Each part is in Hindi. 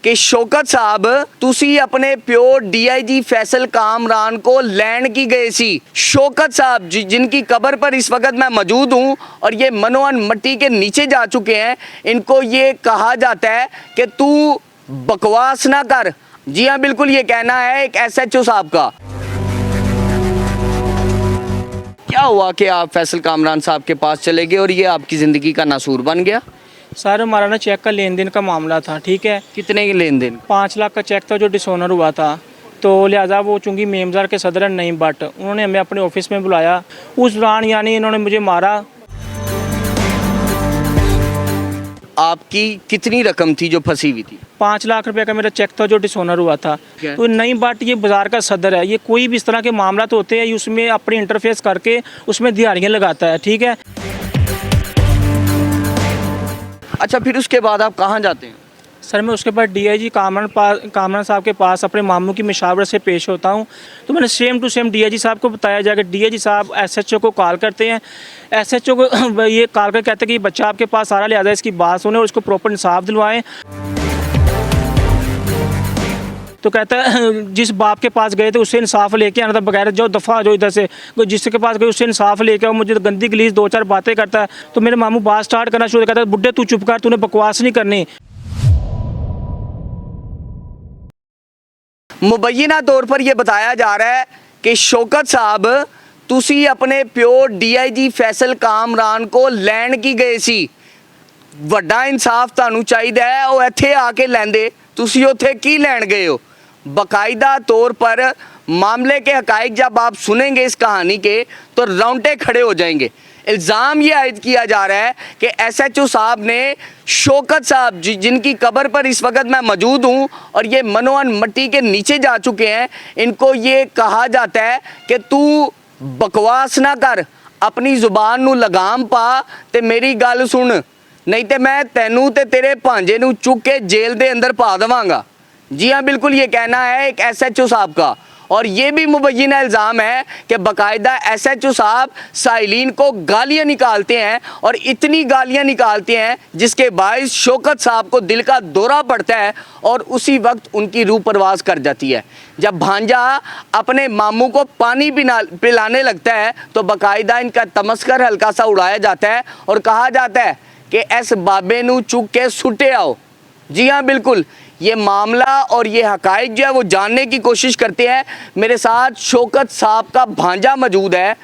कि शौकत साहब तुसी अपने प्यो DIG फैसल कामरान को लैंड की गए सी। शौकत साहब जिनकी कब्र पर इस वक्त मैं मौजूद हूँ और ये मनोहन मट्टी के नीचे जा चुके हैं, इनको ये कहा जाता है कि तू बकवास ना कर। जी हाँ, बिल्कुल ये कहना है एक SHO साहब का। क्या हुआ कि आप फैसल कामरान साहब के पास चले गए और ये आपकी ज़िंदगी का नासूर बन गया? सर हमारा ना चेक का लेन देन का मामला था, ठीक है। कितने के लेन देन? 5 लाख का चेक था जो डिसऑनर हुआ था, तो लिहाजा वो चूँकि मेमजार के सदर हैं नईम भट्ट, उन्होंने हमें अपने ऑफिस में बुलाया। उस दौरान यानी इन्होंने मुझे मारा। आपकी कितनी रकम थी जो फंसी हुई थी? 5 लाख रुपए का मेरा चेक था जो डिसऑनर हुआ था। तो नईम भट्ट ये बाजार का सदर है, ये कोई भी इस तरह के मामला तो होते हैं, उसमें अपनी इंटरफेस करके उसमें दिहाड़ियाँ लगाता है, ठीक है। अच्छा, फिर उसके बाद आप कहाँ जाते हैं? सर मैं उसके बाद DIG कामरान साहब के पास अपने मामू की मशावरत से पेश होता हूँ। तो मैंने सेम टू सेम DIG साहब को बताया जाएगा। DIG साहब SHO को कॉल करते हैं। SHO को ये कॉल कर कहते हैं कि ये बच्चा आपके पास आ रहा, लिहाजा इसकी बात सुने और उसको प्रॉपर इंसाफ दिलवाएं। तो कहता है जिस बाप के पास गए थे उससे इंसाफ लेके आना था, बगैर जो दफ़ा जो इधर से जिसके पास गए उससे इंसाफ लेके आओ। मुझे तो गंदी गलीज 2-4 बातें करता है। तो मेरे मामू बात स्टार्ट करना शुरू करता है, बुड्ढे तू चुप कर, तूने बकवास नहीं करनी। मुबैना तौर पर यह बताया जा रहा है कि शौकत साहब तुसी अपने प्यो DIG फैसल कामरान को लैंड की गए सी। ਵੱਡਾ इंसाफ ਤੁਹਾਨੂੰ ਚਾਹੀਦਾ ਹੈ, ਉਹ ਇੱਥੇ ਆ ਕੇ ਲੈਂਦੇ, ਤੁਸੀਂ ਉੱਥੇ ਕੀ ਲੈਣ गए हो? बाकायदा तौर पर मामले के हकाइक जब आप सुनेंगे इस कहानी के तो रोंगटे खड़े हो जाएंगे। इल्ज़ाम ये आयद किया जा रहा है कि SHO साहब ने शौकत साहब जिनकी कब्र पर इस वक्त मैं मौजूद हूँ और ये मनोहन मट्टी के नीचे जा चुके हैं, इनको ये कहा जाता है कि तू बकवास ना कर, अपनी ज़ुबान नू लगाम पा ते मेरी गल सुन, नहीं तो मैं तैनू ते तेरे भांजे नू चुक के जेल दे अंदर पा देवांगा। जी हाँ, बिल्कुल ये कहना है एक SHO साहब का। और ये भी मुबैना इल्ज़ाम है कि बाकायदा SHO साहब साइलिन को गालियाँ निकालते हैं और इतनी गालियाँ निकालते हैं जिसके बायस शौकत साहब को दिल का दौरा पड़ता है और उसी वक्त उनकी रूह परवास कर जाती है। जब भांजा अपने मामू को पानी पिलाने लगता है तो बाकायदा इनका तमस्कर हल्का सा उड़ाया जाता है और कहा जाता है कि इस बाबे नू चुक के सुटे आओ। जी हाँ, बिल्कुल ये मामला और ये हकाइक जो है वो जानने की कोशिश करते हैं। मेरे साथ शौकत साहब का भांजा मौजूद है।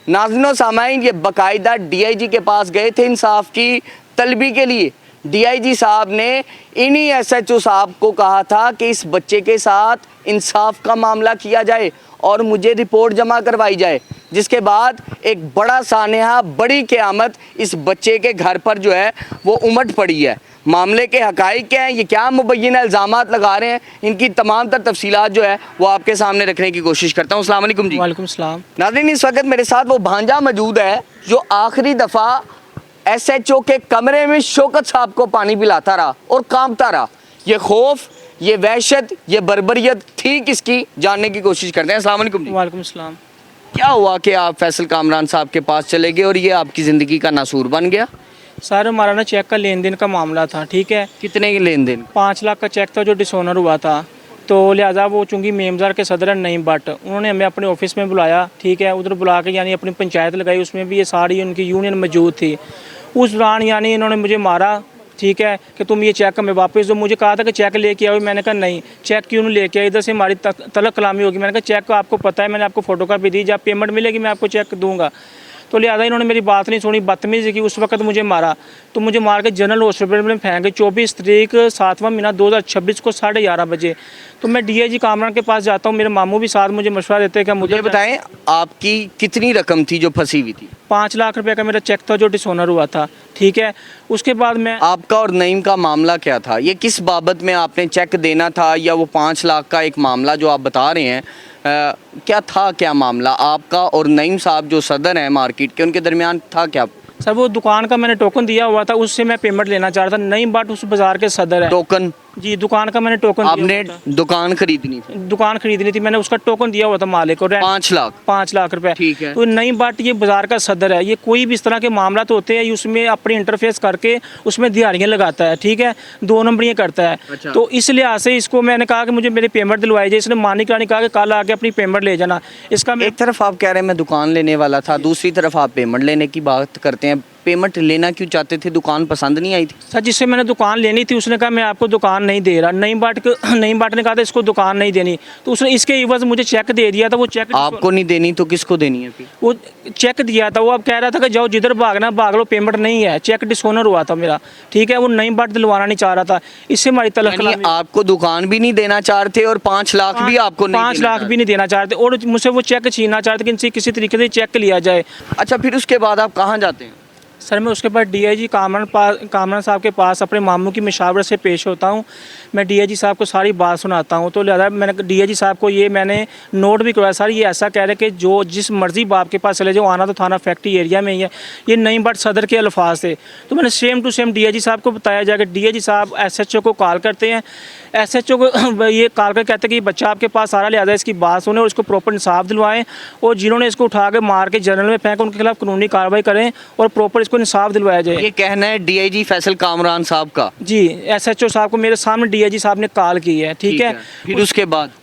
नाज़रीन व सामाईन, ये बाकायदा DIG के पास गए थे इंसाफ की तलबी के लिए। DIG साहब ने इन्हीं SHO साहब को कहा था कि इस बच्चे के साथ इंसाफ का मामला किया जाए और मुझे रिपोर्ट जमा करवाई जाए, जिसके बाद एक बड़ा सानेहा, बड़ी क़यामत इस बच्चे के घर पर जो है वो उमड़ पड़ी है। मामले के हकाइक क्या हैं, ये क्या मुबैना इल्ज़ामात लगा रहे हैं, इनकी तमाम तर तफसीलात जो है वो आपके सामने रखने की कोशिश करता हूँ। अस्सलाम वालेकुम जी। वालेकुम सलाम। नाज़रीन, इस वक्त मेरे साथ वो भांजा मौजूद है जो आखिरी दफ़ा SHO के कमरे में शौकत साहब को पानी पिलाता रहा और कांपता रहा। ये खौफ, ये वहशत, ये बर्बरियत थी किसकी, जानने की कोशिश करते हैं। अस्सलाम वालेकुम जी। वालेकुम सलाम। क्या हुआ कि आप फैसल कामरान साहब के पास चले गए और ये आपकी ज़िंदगी का नासूर बन गया? सर हमारा ना चेक का लेन देन का मामला था, ठीक है। कितने के लेन देन? 5 लाख का चेक था जो डिसऑनर हुआ था, तो लिहाजा वो चूँकि मेमजार के सदर हैं नईम भट्ट, उन्होंने हमें अपने ऑफिस में बुलाया, ठीक है। उधर बुला के यानी अपनी पंचायत लगाई, उसमें भी ये सारी उनकी यूनियन मौजूद थी। उस दौरान यानी इन्होंने मुझे मारा, ठीक है, कि तुम ये चेक हमें वापस दो। मुझे कहा था कि चेक लेके आओ, मैंने कहा नहीं, चेक क्यों नहीं लेके आए, इधर से हमारी तलक कलामी होगी। मैंने कहा चेक आपको पता है, मैंने आपको फोटोकॉपी दी, जब पेमेंट मिलेगी मैं आपको चेक दूंगा। तो लिहाजा इन्होंने मेरी बात नहीं सुनी, बदतमीज़ी की। उस वक्त मुझे मारा, तो मुझे मार के जनरल हॉस्पिटल में फेंक गए 24 तारीख 7वां महीना 2026 को 11:30 बजे। तो मैं DIG कामरान के पास जाता हूँ, मेरे मामू भी साथ मुझे मशवरा देते हैं कि मुझे बताएं आपकी कितनी रकम थी जो फंसी हुई थी? 5 लाख रुपए का मेरा चेक था जो डिसऑनर हुआ था, ठीक है। उसके बाद मैं आपका और नईम का मामला क्या था? ये किस बाबत में आपने चेक देना था या वो 5 लाख का एक मामला जो आप बता रहे हैं, क्या था, क्या मामला आपका और नईम साहब जो सदर हैं मार्केट के, उनके दरमियान था क्या? सर वो दुकान का मैंने टोकन दिया हुआ था, उससे मैं पेमेंट लेना चाह रहा था। नईम भट्ट उस बाज़ार के सदर है। टोकन जी दुकान का मैंने टोकन आपने दिया हुआ दुकान खरीदनी थी, था। दुकान खरीदनी थी, मैंने उसका टोकन दिया हुआ था मालिक को, 5 लाख। 5 लाख रुपए। ठीक है। तो नई बाट ये बाजार का सदर है, ये कोई भी इस तरह के मामला तो होते हैं उसमें अपनी इंटरफेस करके उसमें दिहाड़ियाँ लगाता है, ठीक है, 2 नंबरियाँ करता है। अच्छा। तो इस लिहाज से इसको मैंने कहा कि मुझे मेरी पेमेंट दिलवाई जाए। इसने मानिक रानी कहा कि कल आके अपनी पेमेंट ले जाना। इसका एक तरफ आप कह रहे हैं मैं दुकान लेने वाला था, दूसरी तरफ आप पेमेंट लेने की बात करते हैं। पेमेंट लेना क्यों चाहते थे? दुकान पसंद नहीं आई थी? सर जिससे मैंने दुकान लेनी थी उसने कहा मैं आपको दुकान नहीं दे रहा। नई बाट ने कहा था इसको दुकान नहीं देनी, तो उसने इसके एवज मुझे चेक दे दिया था। वो चेक आपको नहीं देनी तो किसको देनी है फिर? वो चेक दिया था, वो अब कह रहा था कि जाओ जिधर भागना भाग लो, पेमेंट नहीं है, चेक डिसऑनर हुआ था मेरा, ठीक है। वो नई बाट दिलवाना नहीं चाह रहा था, इससे हमारी तलब यानी आपको दुकान भी नहीं देना चाहते और 5 लाख भी आपको नहीं 5 देना लाख भी नहीं देना चाहते और मुझसे वो चेक छीनना चाहते कि इनसे किसी तरीके से चेक लिया जाए। चाहते। अच्छा, फिर उसके बाद आप कहाँ जाते हैं? सर मैं उसके बाद डीआईजी कामरान साहब के पास अपने मामू की मशावरत से पेश होता हूँ। मैं डीआईजी साहब को सारी बात सुनाता हूँ। तो लिहाजा मैंने डीआईजी साहब को ये मैंने नोट भी करवाया, सर ये ऐसा कह रहे हैं कि जो जिस मर्जी बाप के पास चले जाओ, आना तो थाना फैक्ट्री एरिया में ही है। ये नई बाट सदर के अल्फाज थे। तो मैंने सेम टू सेम डीआईजी साहब को बताया जाए कि डीआईजी साहब एसएचओ को कॉल करते हैं। एसएचओ को ये कॉल कर कहते हैं कि बच्चा आपके पास आ रहा, लिहाजा इसकी बात सुने और इसको प्रॉपर इंसाफ दिलवाएं, और जिन्होंने इसको उठा के मार के जनरल में फेंका उनके खिलाफ कानूनी कार्रवाई करें और प्रॉपर इसको इंसाफ दिलवाया जाए। ये कहना है डीआईजी फैसल कामरान साहब का। जी एसएचओ साहब को मेरे सामने डीआईजी साहब ने कॉल की है, ठीक है। फिर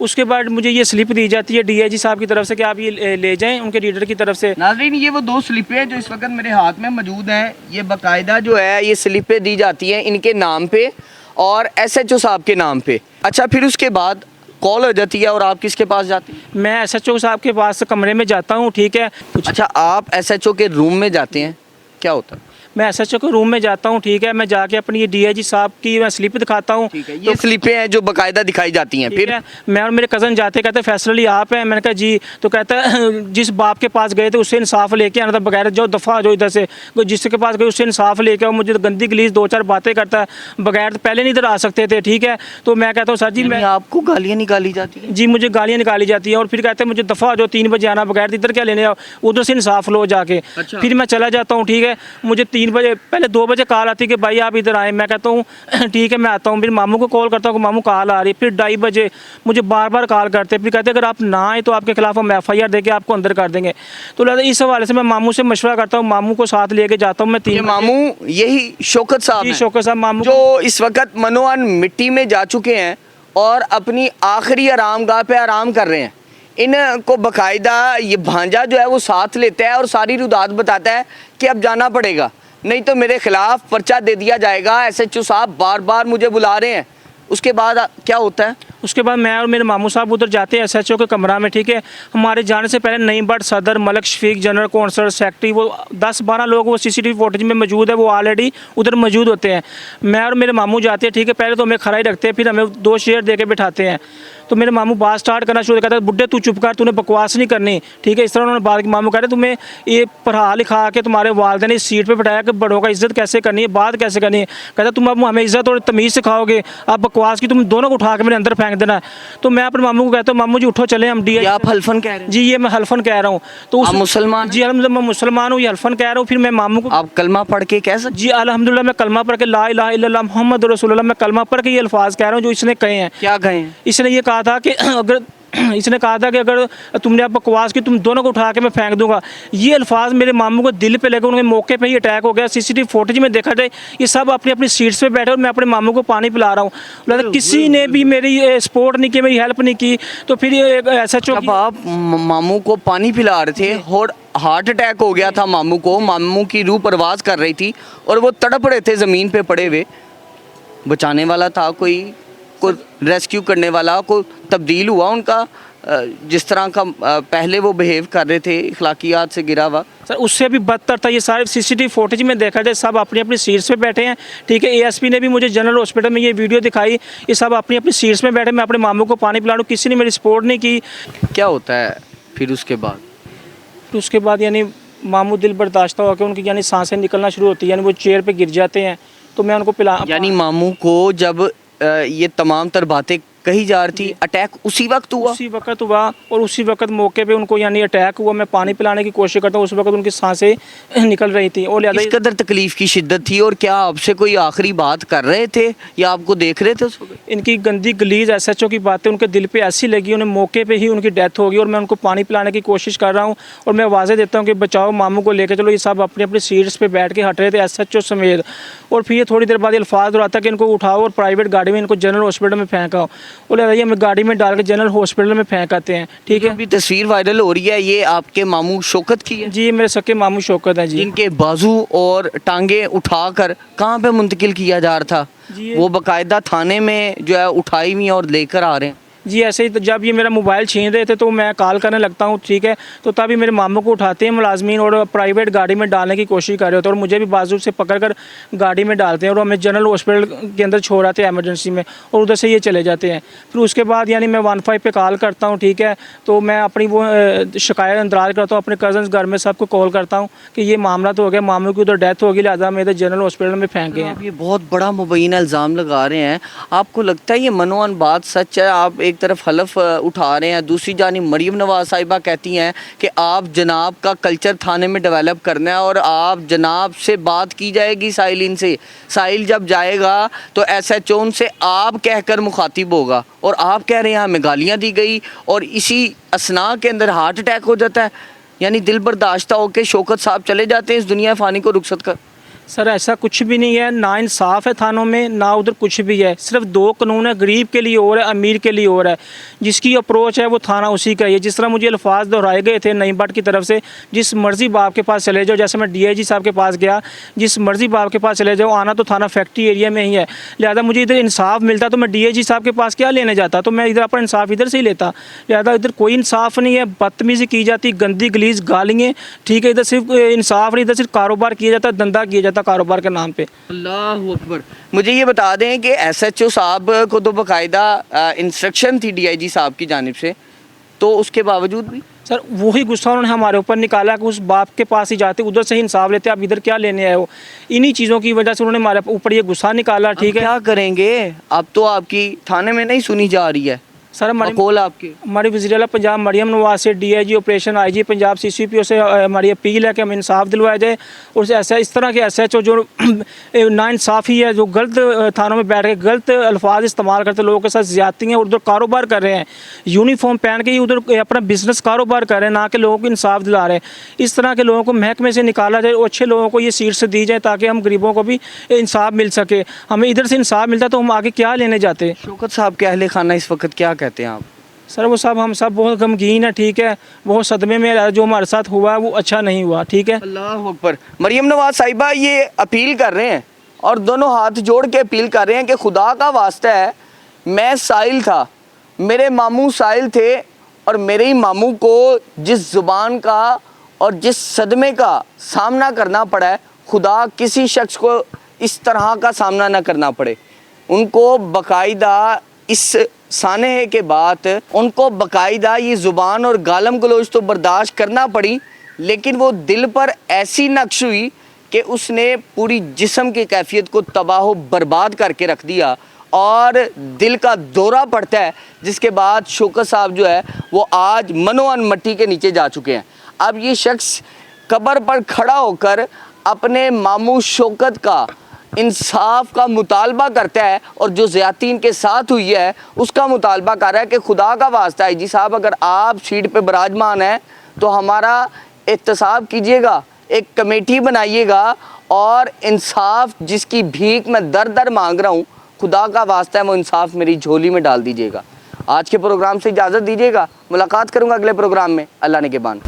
उसके बाद मुझे ये स्लिप दी जाती है डीआईजी साहब की तरफ से कि आप ये ले जाएं उनके रीडर की तरफ से। नाज़रीन, ये वो 2 स्लिपें हैं जो इस वक्त मेरे हाथ में मौजूद हैं। ये बाकायदा जो है ये स्लिपें दी जाती हैं इनके नाम पे और एसएचओ साहब के नाम पे। अच्छा, फिर उसके बाद कॉल हो जाती है और आप किसके पास जाते हैं? मैं एसएचओ साहब के पास कमरे में जाता हूँ, ठीक है। अच्छा, आप एसएचओ के रूम में जाते हैं, क्या होता है? मैं एसएचओ के रूम में जाता हूँ, ठीक है। मैं जाके अपनी ये डीआईजी साहब की मैं स्लिप दिखाता हूँ। ये स्लिपें हैं जो बाकायदा दिखाई जाती हैं। ठीक फिर है, मैं और मेरे कज़न जाते, कहते फैसल अली आप हैं? मैंने कहा जी। तो कहता है जिस बाप के पास गए थे उससे इंसाफ लेके आना था, बगैर जो दफ़ा जो इधर से जिसके पास गए उससे इंसाफ लेके आओ। मुझे तो गंदी गलीज 2-4 बातें करता है, बगैर पहले नहीं इधर आ सकते थे, ठीक है। तो मैं कहता हूँ सर जी मैं आपको गालियाँ निकाली जाती हैं? जी मुझे गालियाँ निकाली जाती हैं और फिर कहते हैं मुझे दफ़ा जो 3 बजे आना, बगैर इधर क्या लेने आओ, उधर से इंसाफ लो जाके। अच्छा। फिर मैं चला जाता हूँ, ठीक है। मुझे 3 बजे पहले 2 बजे कॉल आती है कि भाई आप इधर आए। मैं कहता हूँ ठीक है मैं आता हूँ। फिर मामू को कॉल करता हूँ कि मामू कॉल आ रही। फिर 2:30 बजे मुझे बार बार कॉल करते, फिर कहते अगर आप ना आए तो आपके खिलाफ हम FIR देके आपको अंदर कर देंगे। तो लिहाजा इस हवाले से मैं मामू से मशवरा करता हूँ, मामू को साथ लेके जाता हूँ मैं 3 मामू यही शौकत साहब हैं, शौकत साहब मामू जो इस वक्त मनोअन मिट्टी में जा चुके हैं और अपनी आखिरी आरामगाह पे आराम कर रहे हैं। इनको बाकायदा ये भांजा जो है वो साथ लेता है और सारी रुदात बताता है कि अब जाना पड़ेगा, नहीं तो मेरे खिलाफ पर्चा दे दिया जाएगा। एसएचओ साहब बार बार मुझे बुला रहे हैं। उसके बाद क्या होता है? उसके बाद मैं और मेरे मामू साहब उधर जाते हैं एसएचओ के कमरा में, ठीक है। हमारे जाने से पहले नईम भट्ट सदर, Malik Shafiq, general council, secretary, वो 10-12 लोग वो CCTV फुटेज में मौजूद है, वो ऑलरेडी उधर मौजूद होते हैं। मैं और मेरे मामू जाते हैं, ठीक है। पहले तो हमें खड़ा ही रखते हैं, फिर हमें 2 शेयर दे के बिठाते हैं। तो मेरे मामू बात स्टार्ट करना शुरू करता है, बुड्ढे तू चुप कर, तूने बकवास नहीं करनी, ठीक है। इस तरह उन्होंने बात की। मामू कह रहे तुम्हें ये पढ़ा लिखा के तुम्हारे वालिदैन ने इस सीट पे बिठाया कि बड़ों का इज्जत कैसे करनी है, बात कैसे करनी है। कहता तुम अब हमें इज्जत और तमीज़ सिखाओगे, आप बकवास की तुम दोनों को उठा के मेरे अंदर फेंक देना। तो मैं अपने मामू को कहता हूँ मामू जी उठो चले हम DI। आप हल्फन कह रहे हैं? जी ये मैं हल्फन कह रहा हूँ। तो आप मुसलमान? जी अलहमदुलिल्लाह मैं मुसलमान हूँ, ये हल्फन कह रहा हूँ। फिर मैं मामू को आप कलमा पढ़ के कह सकते? जी अल्हम्दुलिल्लाह मैं कलमा पढ़ के ला इलाहा इल्लल्लाह मुहम्मद रसूलुल्लाह मैं कलमा पढ़ के ये अल्फाज कह रहा हूँ जो इसने कहे हैं। क्या कहे हैं? इसने ये कहा था कि अगर इसने कहा था कि अगर तुमने अब बकवास की तुम दोनों को उठा के मैं फेंक दूंगा। ये अल्फाज मेरे मामू को दिल पे लगे, उनके मौके पे ही अटैक हो गया। CCTV फुटेज में देखा जाए ये सब अपनी अपनी सीट्स पे बैठे और मैं अपने मामू को पानी पिला रहा हूँ। किसी ने भी मेरी सपोर्ट नहीं की, मेरी हेल्प नहीं की। तो फिर ऐसा जब आप मामू को पानी पिला रहे थे और हार्ट अटैक हो गया था मामू को, मामू की रूह परवाज कर रही थी और वो तड़प रहे थे ज़मीन पे पड़े हुए, बचाने वाला था कोई रेस्क्यू करने वाला, कोई तब्दील हुआ उनका जिस तरह का पहले वो बिहेव कर रहे थे अखलाकियात से गिरा हुआ? सर उससे भी बदतर था। ये सारे CCTV फुटेज में देखा जाए सब अपनी अपनी सीट्स पे बैठे हैं, ठीक है। ASP ने भी मुझे जनरल हॉस्पिटल में ये वीडियो दिखाई, ये सब अपनी अपनी सीट्स में बैठे। मैं अपने मामू को पानी पिला रहा हूँ, किसी ने मेरी सपोर्ट नहीं की। क्या होता है फिर उसके बाद? तो उसके बाद यानी मामू दिल बर्दाश्ता होकर उनकी यानी सांसें निकलना शुरू होती है, यानी वो चेयर पे गिर जाते हैं। तो मैं उनको पिला यानी मामू को जब ये तमाम तर बातें कही जा रही थी, अटैक उसी वक्त हुआ? उसी वक्त हुआ और उसी वक्त मौके पे उनको यानी अटैक हुआ। मैं पानी पिलाने की कोशिश करता हूँ, उस वक्त उनकी सांसें निकल रही थी और किस लिहाजा कदर तकलीफ की शिद्दत थी, और क्या आपसे कोई आखिरी बात कर रहे थे या आपको देख रहे थे उस वक्त? इनकी गंदी गलीज एसएचओ की बातें उनके दिल पे ऐसी लगी, उन्हें मौके पे ही उनकी डेथ हो गई। और मैं उनको पानी पिलाने की कोशिश कर रहा हूँ और मैं आवाज़ें देता हूँ कि बचाओ मामू को लेकर चलो। ये सब अपनी अपनी सीट्स पे बैठ के हट रहे थे एसएचओ समेत। और फिर ये थोड़ी देर बाद अल्फाज दोहराता कि इनको उठाओ और प्राइवेट गाड़ी में इनको जनरल हॉस्पिटल में फेंकाओ। और लिहाजा ये हमें गाड़ी में डाल के जनरल हॉस्पिटल में फेंक आते हैं। ठीक है, अभी तस्वीर वायरल हो रही है, ये आपके मामू शौकत की है जी मेरे सके मामू शौकत हैं जी। जिनके बाजू और टांगे उठाकर कहाँ पे मुंतकिल किया जा रहा था? जी वो बाकायदा थाने में जो है उठाई हुई है और लेकर आ रहे हैं। जी ऐसे ही तो जब ये मेरा मोबाइल छीन रहे थे तो मैं कॉल करने लगता हूँ, ठीक है, तो तभी मेरे मामू को उठाते हैं मुलाजमीन और प्राइवेट गाड़ी में डालने की कोशिश कर रहे होते हैं और मुझे भी बाजू से पकड़कर गाड़ी में डालते हैं और हमें जनरल हॉस्पिटल के अंदर छोड़ आते हैं एमरजेंसी में और उधर से ये चले जाते हैं। फिर उसके बाद यानी मैं 15 पे कॉल करता हूँ, ठीक है, तो मैं अपनी वो शिकायत अंदराज करता हूँ, अपने कज़न घर में सबको कॉल करता हूँ कि ये मामला तो हो गया, मामू की उधर डेथ होगी, लिहाजा हमें इधर जनरल हॉस्पिटल में फेंके हैं। आप ये बहुत बड़ा मुबैना इल्ज़ाम लगा रहे हैं, आपको लगता है ये मनोअन बात सच है? आप एक तरफ हलफ उठा रहे हैं, दूसरी जानिब मरीम नवाज साहिबा कहती हैं कि आप जनाब का कल्चर थाने में डेवलप करना है और आप जनाब से बात की जाएगी साइलिन से। साहिल जब जाएगा तो एसएचओ से आप कहकर मुखातिब होगा और आप कह रहे हैं हमें गालियाँ दी गई और इसी असना के अंदर हार्ट अटैक हो जाता है। यानी दिल बर्दाश्त होकर शौकत साहब चले जाते हैं इस दुनिया फ़ानी को रुखसत कर। सर ऐसा कुछ भी नहीं है, ना इंसाफ है थानों में, ना उधर कुछ भी है। सिर्फ दो कानून है, गरीब के लिए और है, अमीर के लिए और है। जिसकी अप्रोच है वो थाना उसी का ही है। जिस तरह मुझे अल्फाज दोहराए गए थे नईम भट्ट की तरफ से, जिस मर्जी बाप के पास चले जाओ, जैसे मैं डीआईजी साहब के पास गया, जिस मर्जी बाप के पास चले जाओ, आना तो थाना फैक्ट्री एरिया में ही है। लिहाजा मुझे इधर इंसाफ मिलता तो मैं डीआईजी साहब के पास क्या लेने जाता, तो मैं इधर अपना इंसाफ इधर से ही लेता। लिहाजा इधर कोई इंसाफ नहीं है, बदतमीज़ी की जाती, गंदी गलीज गालियाँ, ठीक है। इधर सिर्फ इंसाफ नहीं, इधर सिर्फ कारोबार किया जाता, धंधा किया जाता कारोबार के नाम पे। अल्लाह अकबर। मुझे ये बता दें कि एसएचओ साहब को तो बाकायदा इंस्ट्रक्शन थी डीआईजी साहब की जानिब से, तो उसके बावजूद भी सर वही गुस्सा उन्होंने हमारे ऊपर निकाला कि उस बाप के पास ही जाते, उधर से ही इंसाफ लेते, आप इधर क्या लेने आए हो। इन्हीं चीज़ों की वजह से उन्होंने हमारे ऊपर ये गुस्सा निकाला, ठीक है। क्या करेंगे? अब तो आपकी थाने में नहीं सुनी जा रही है सर आपके हमारी वज़ीर-ए-आला पंजाब मरियम नवाज से, DIG operation, IG Punjab CCPO से हमारी अपील है कि हमें इंसाफ दिलवाया जाए। और ऐसा इस तरह के एसएचओ जो नाइंसाफ़ी है, जो गलत थानों में बैठ के गलत अल्फाज इस्तेमाल करते, लोगों के साथ ज़्यादती हैं और उधर कारोबार कर रहे हैं, यूनिफॉर्म पहन के ही उधर अपना बिजनेस कारोबार कर रहे हैं, ना कि लोगों को इंसाफ दिला रहे हैं। इस तरह के लोगों को महकमे से निकाला जाए और अच्छे लोगों को ये सीट से दी जाए ताकि हम गरीबों को भी इंसाफ मिल सके। हमें इधर से इंसाफ मिलता तो हम आगे क्या लेने जाते। शौकत साहब के अहले खाना इस वक्त क्या कहते हैं आप? सर वो सब हम सब बहुत गमगीन है, ठीक है, बहुत सदमे में जो हमारे साथ हुआ वो अच्छा नहीं हुआ, ठीक है। अल्लाह अकबर। मरियम नवाज साहिबा ये अपील कर रहे हैं और दोनों हाथ जोड़ के अपील कर रहे हैं कि खुदा का वास्ता है, मैं साहिल था, मेरे मामू साहिल थे और मेरे ही मामू को जिस ज़ुबान का और जिस सदमे का सामना करना पड़ा है, खुदा किसी शख्स को इस तरह का सामना ना करना पड़े। उनको बाकायदा इस सानहे के बाद उनको बाकायदा ये ज़ुबान और गालम गलोच तो बर्दाश्त करना पड़ी, लेकिन वो दिल पर ऐसी नक्श हुई कि उसने पूरी जिस्म की कैफियत को तबाह बर्बाद करके रख दिया और दिल का दौरा पड़ता है, जिसके बाद शौकत साहब जो है वो आज मनोअन मट्टी के नीचे जा चुके हैं। अब ये शख्स कब्र पर खड़ा होकर अपने मामू शौकत का इंसाफ का मुतालबा करता है और जो ज़्यादती इनके साथ हुई है उसका मुतालबा कर रहा है कि खुदा का वास्ता है जी साहब, अगर आप सीट पे विराजमान हैं तो हमारा एहतसाब कीजिएगा, एक कमेटी बनाइएगा और इंसाफ जिसकी भीख मैं दर दर मांग रहा हूँ, खुदा का वास्ता है वो इंसाफ मेरी झोली में डाल दीजिएगा। आज के प्रोग्राम से इजाज़त दीजिएगा, मुलाकात करूँगा अगले प्रोग्राम में। अल्लाह ने के बान।